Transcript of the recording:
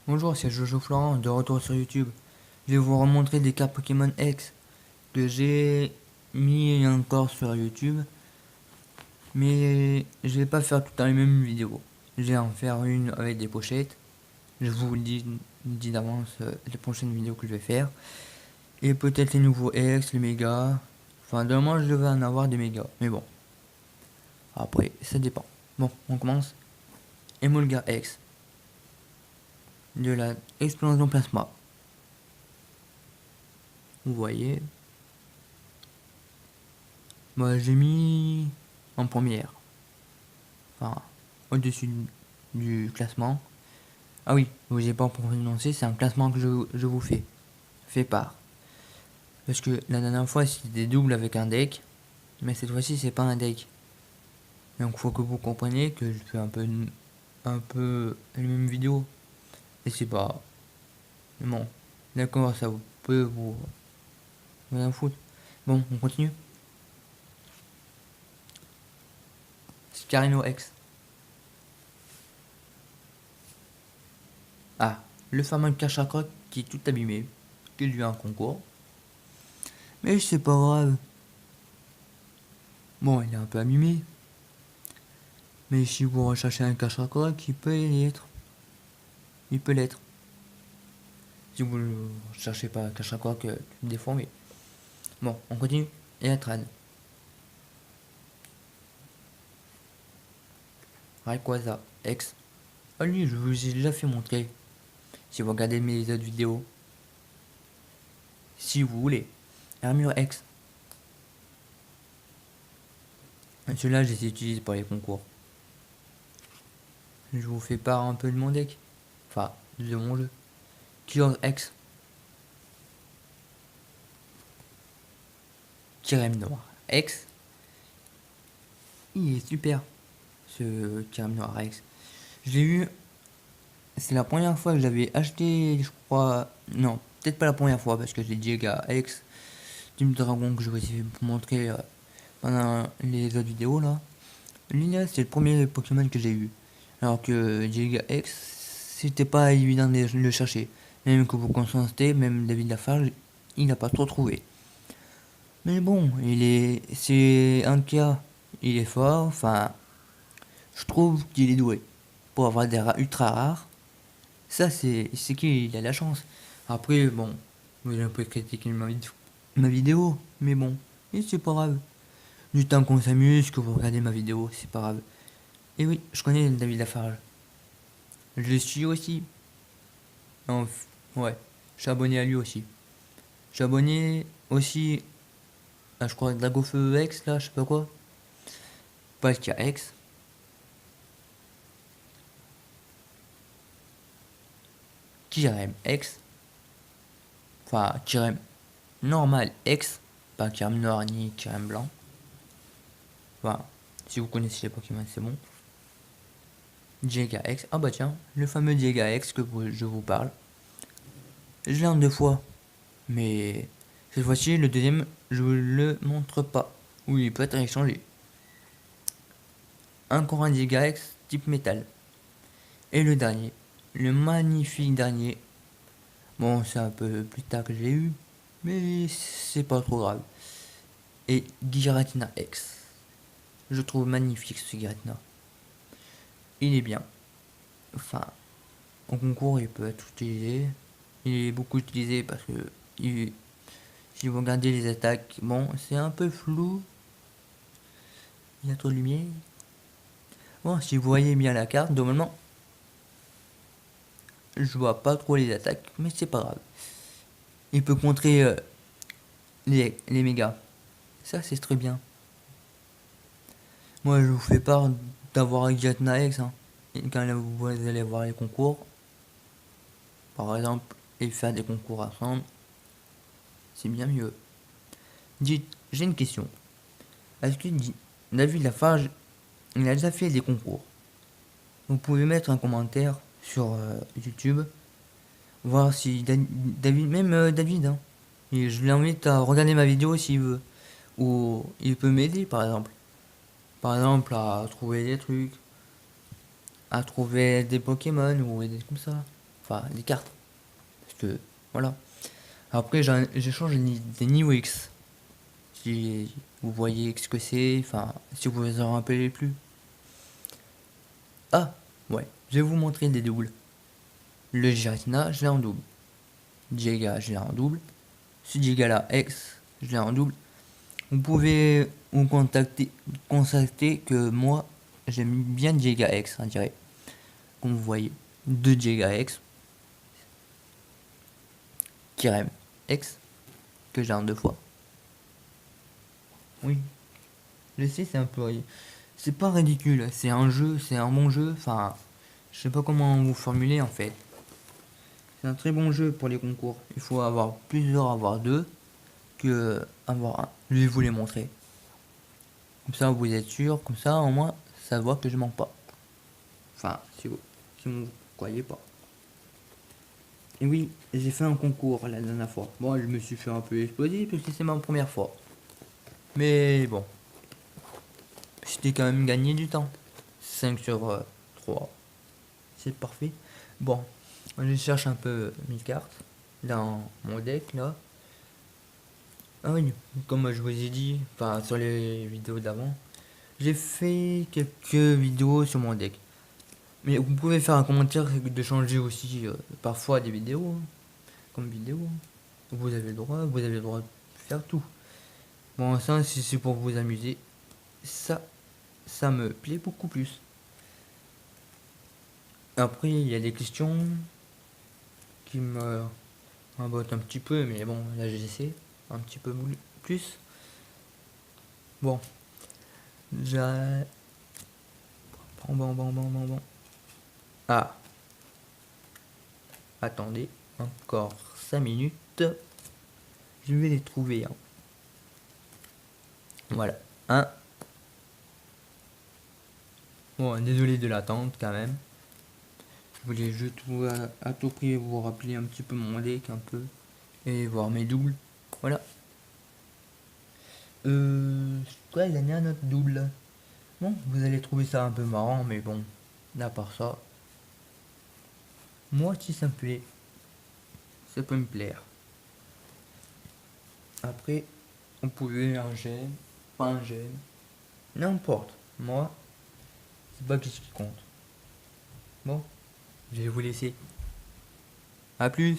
Bonjour, c'est Jojo Florent, de retour sur YouTube. Je vais vous remontrer des cartes Pokémon X que j'ai mis encore sur YouTube. Mais je vais pas faire tout le temps les mêmes vidéos. Je vais en faire une avec des pochettes. Je vous le dis d'avance les prochaines vidéos que je vais faire. Et peut-être les nouveaux X, les mégas. Enfin, demain je devais en avoir des mégas. Mais bon, après, ça dépend. Bon, on commence. Emolga X. De la explosion plasma. Vous voyez. Moi, j'ai mis en première. Enfin, au-dessus du classement. Ah oui, vous n'avez pas prononcé, c'est un classement que je vous fais. Fait part. Parce que la dernière fois, c'était des doubles avec un deck. Mais cette fois-ci, c'est pas un deck. Donc, faut que vous compreniez que je fais un peu les mêmes vidéos. Et c'est pas... Bon, d'accord, ça peut vous en foutre. Bon, on continue. Scarino X. Ah, le fameux Cachacroc qui est tout abîmé. Qui lui a un concours. Mais c'est pas grave. Bon, il est un peu abîmé. Mais si vous recherchez un Cachacroc, il peut l'être. Il peut l'être. Si vous ne cherchez pas un Cachacroc déformé. Bon, on continue. Et Atrad. Rayquaza. X. Ah lui, je vous ai déjà fait montrer. Si vous regardez mes autres vidéos. Si vous voulez. Armure X. Celui-là, je les utilise pour les concours. Je vous fais part un peu de mon deck. Enfin, de mon jeu. Kyogre X. Kyurem Noir X. Il est super, ce Kyurem Noir X. Je l'ai eu. C'est la première fois que j'avais acheté, je crois. Non, peut-être pas la première fois parce que j'ai Diega X. Team Dragon que je vais essayer de vous montrer pendant les autres vidéos là. Lilia, c'est le premier Pokémon que j'ai eu. Alors que Diega X, c'était pas évident de le chercher. Même que vous constatez, même David Lafarge, il n'a pas trop trouvé. Mais bon, c'est un cas, il est fort, enfin, je trouve qu'il est doué. Pour avoir des rats ultra rares, ça c'est qu'il a la chance. Après, bon, vous allez un peu critiquer ma vidéo, mais bon, et c'est pas grave. Du temps qu'on s'amuse, que vous regardez ma vidéo, c'est pas grave. Et oui, je connais David Lafarge. Je le suis aussi. Ouais, je suis abonné à lui aussi. Je suis abonné aussi à, je crois, Dragofeu X, là, je sais pas quoi. Palkia X. Kirem X. Enfin, Kirem normal X. Pas Kirem noir ni Kirem blanc. Enfin, si vous connaissez les Pokémon, c'est bon. Diega X. Ah bah tiens, le fameux Diega X que je vous parle. Je l'ai en deux fois. Mais cette fois-ci, le deuxième, je vous le montre pas. Oui, il peut être échangé. Encore un Diega X type métal. Et le dernier. Le magnifique dernier. Bon, c'est un peu plus tard que je l'ai eu. Mais c'est pas trop grave. Et Giratina X. Je trouve magnifique ce Giratina. Il est bien. Enfin, en concours, il peut être utilisé. Il est beaucoup utilisé parce que si vous regardez les attaques, bon, c'est un peu flou. Il y a trop de lumière. Bon, si vous voyez bien la carte, normalement, je vois pas trop les attaques, mais c'est pas grave. Il peut contrer les mégas. Ça, c'est très bien. Moi, je vous fais part d'avoir Giratina X. Hein. Et quand vous allez voir les concours, par exemple, et faire des concours ensemble, c'est bien mieux. Dites, j'ai une question. Est-ce que David Lafarge, il a déjà fait des concours? Vous pouvez mettre un commentaire sur YouTube, voir si David, même David, hein, et je l'invite à regarder ma vidéo s'il veut. Ou il peut m'aider par exemple. Par exemple à trouver des trucs, à trouver des Pokémon ou des trucs comme ça. enfin des cartes. Parce que voilà. Après j'ai changé des niveaux X. Si vous voyez ce que c'est, enfin si vous vous en rappelez plus. Ah ouais, je vais vous montrer des doubles. Le Giratina, je l'ai en double. Diega, je l'ai en double. Ce Diega là, X, je l'ai en double. Vous pouvez vous constater que moi j'aime bien Diega X, on dirait. Comme vous voyez, 2 Diega X, Kirem X, que j'ai en 2 fois. Oui, je sais, c'est un peu. C'est pas ridicule, c'est un jeu, c'est un bon jeu. Enfin, je sais pas comment vous formuler en fait. C'est un très bon jeu pour les concours. Il faut avoir plusieurs, avoir deux, que avoir un. Je vais vous les montrer. Comme ça, vous êtes sûr. Comme ça, au moins, ça voit que je mens pas. Enfin, si vous croyez pas. Et oui, j'ai fait un concours la dernière fois. Bon, je me suis fait un peu exploser parce que c'est ma première fois. Mais bon, c'était quand même gagné du temps. 5 sur 3. C'est parfait. Bon, je cherche un peu mes cartes dans mon deck là. Ah oui, comme je vous ai dit, enfin sur les vidéos d'avant, j'ai fait quelques vidéos sur mon deck. Mais vous pouvez faire un commentaire de changer aussi parfois des vidéos, hein, comme vidéo. Vous avez le droit, vous avez le droit de faire tout. Bon, ça, si c'est pour vous amuser, ça, ça me plaît beaucoup plus. Après, il y a des questions qui me rabotent un petit peu, mais bon, là j'essaie un petit peu plus. Bon, j'ai... Bon. Ah, attendez, encore 5 minutes. Je vais les trouver. Hein. Voilà. Un. Bon, désolé de l'attente quand même. Je voulais juste à tout prix vous rappeler un petit peu mon deck un peu. Et voir mes doubles. Voilà. Quoi, il y a un autre double. Bon, vous allez trouver ça un peu marrant, mais bon, à part ça, moi si ça me plaît, ça peut me plaire. Après, on pouvait un j'aime, pas un j'aime, n'importe. Moi, c'est pas ce qui compte. Bon, je vais vous laisser. A plus.